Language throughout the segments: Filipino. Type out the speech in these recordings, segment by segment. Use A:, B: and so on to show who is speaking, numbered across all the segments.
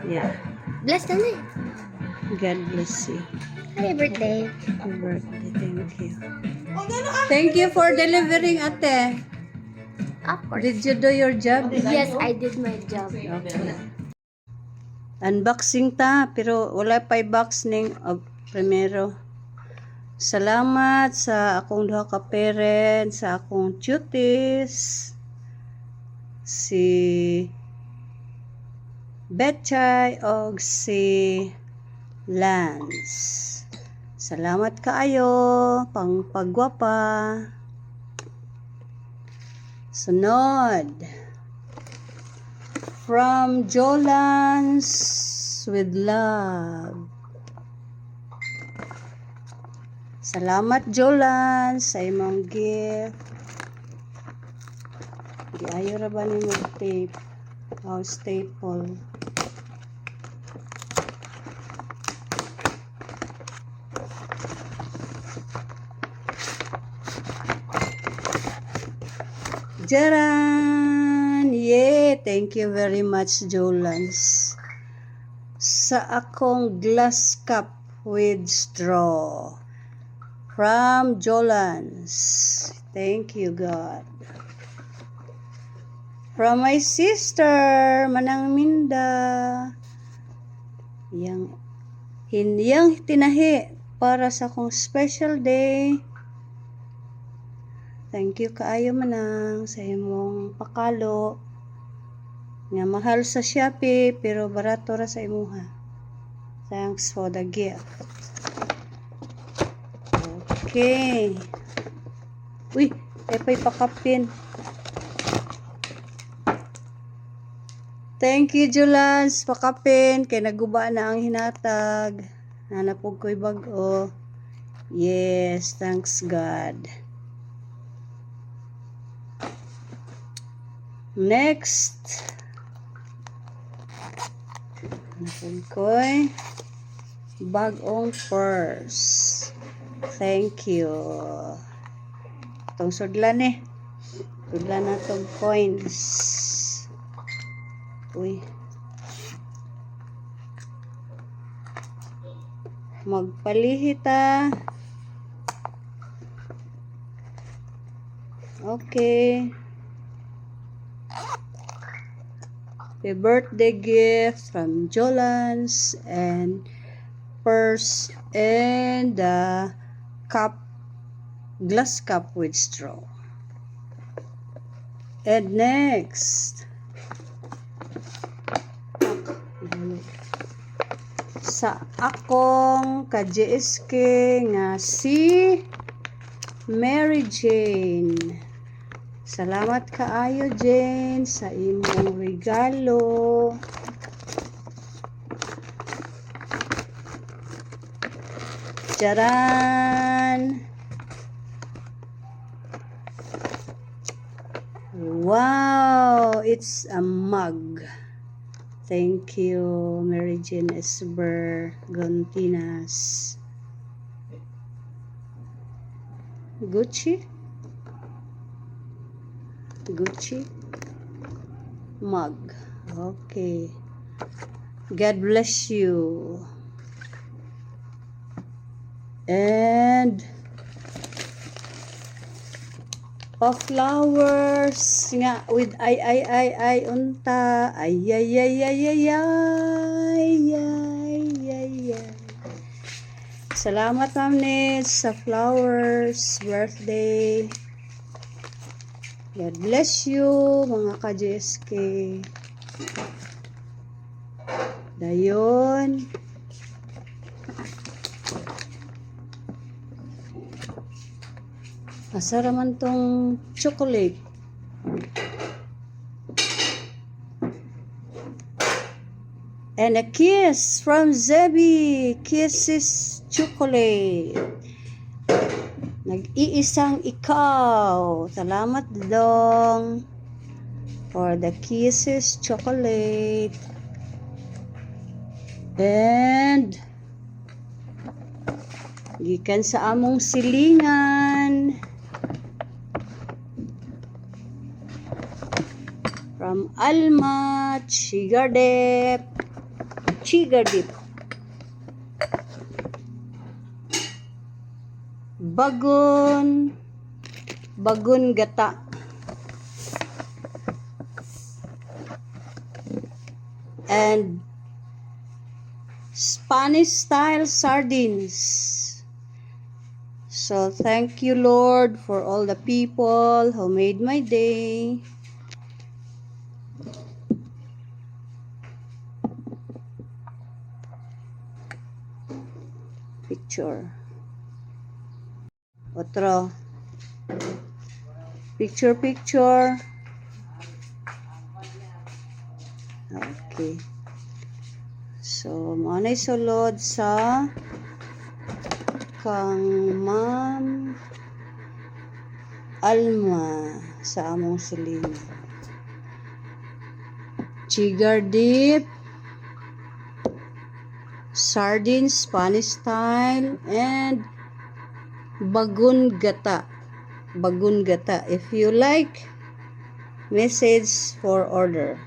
A: Yeah.
B: Bless ka na eh.
A: God bless you.
B: Happy birthday.
A: Happy birthday. Thank you. Thank you for delivering, ate.
B: Of course.
A: Did you do your job?
B: Yes, I did my job.
A: Okay. Unboxing ta, pero wala pa i-box ning primero. Salamat sa akong duha ka parents, sa akong cuties, si Betchay og si Lance. Salamat kaayo pang pagwapa. Sunod. From Jolans with love. Salamat Jolans sa imong gift. Di ayo ra ba nimo tape? Oh, staple. Jaran! Yeah, thank you very much, Jolans. Sa akong glass cup with straw. From Jolans. Thank you, God. From my sister, Manang Minda. Yang tinahi para sa akong special day. Thank you kaayo manang sa imong pakalo. Nga mahal sa Shopee pero barato ra sa imuha. Thanks for the gift. Okay. Uy, pay pakapin. Thank you Julans, pakapin kay naguba na ang hinatag. Hanapog ko'y bag-o. Yes, thanks God. Next. Hanapog ko'y bag-ong purse. Thank you. Itong sudlan eh. Sudlan na itong coins. Uy. Magpalihita. Okay. A birthday gift from Jolans and purse and the glass cup with straw. And next, sa akong ka-JSK nga si Mary Jane. Salamat kaayo Jane sa imong regalo. Charan! Wow! It's a mug. Thank you, Mary Jane Esber Gontinas. Gucci mug. Okay. God bless you. And flowers nga with ay unta ay. Salamat Ma'am Nitz sa flowers birthday. God bless you mga ka-JSK. Dayon. Asa raman tong chocolate. And a kiss from Zebi. Kisses chocolate. Nag-iisang ikaw. Salamat dong for the kisses chocolate. And gikan sa among silingan. From Alma Chigardep. Chiga dip. Bagun gata. And Spanish style sardines. So thank you, Lord, for all the people who made my day. Picture. Otro. Picture. Okay. So, maunay sulod sa kang Ma'am Alma sa among silina. Chigar dip, sardines Spanish style, and bagun gata. If you like, message for order.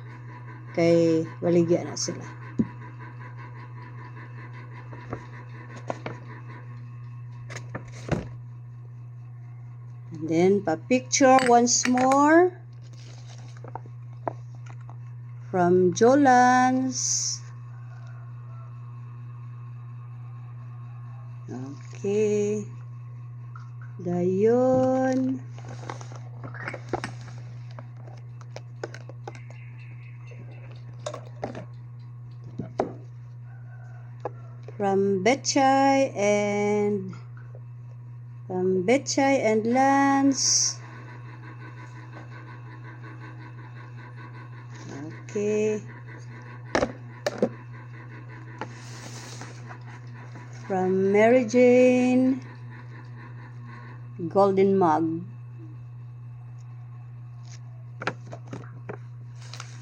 A: Kay waligya na sila. And then, pa-picture once more from Jolans. Okay. Dayon. From Betchay and Lance. Okay. From Mary Jane, golden mug.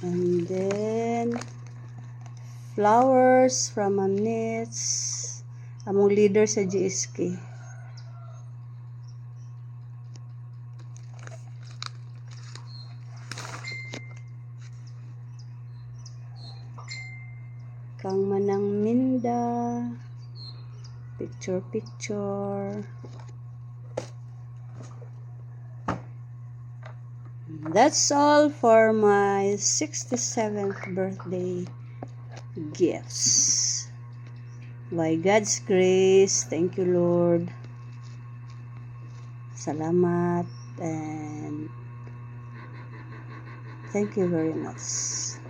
A: And then flowers from Amnits, among leader sa GSK. Kang Manang Minda, picture. That's all for my 67th birthday gifts. By God's grace, thank you, Lord. Salamat and thank you very much.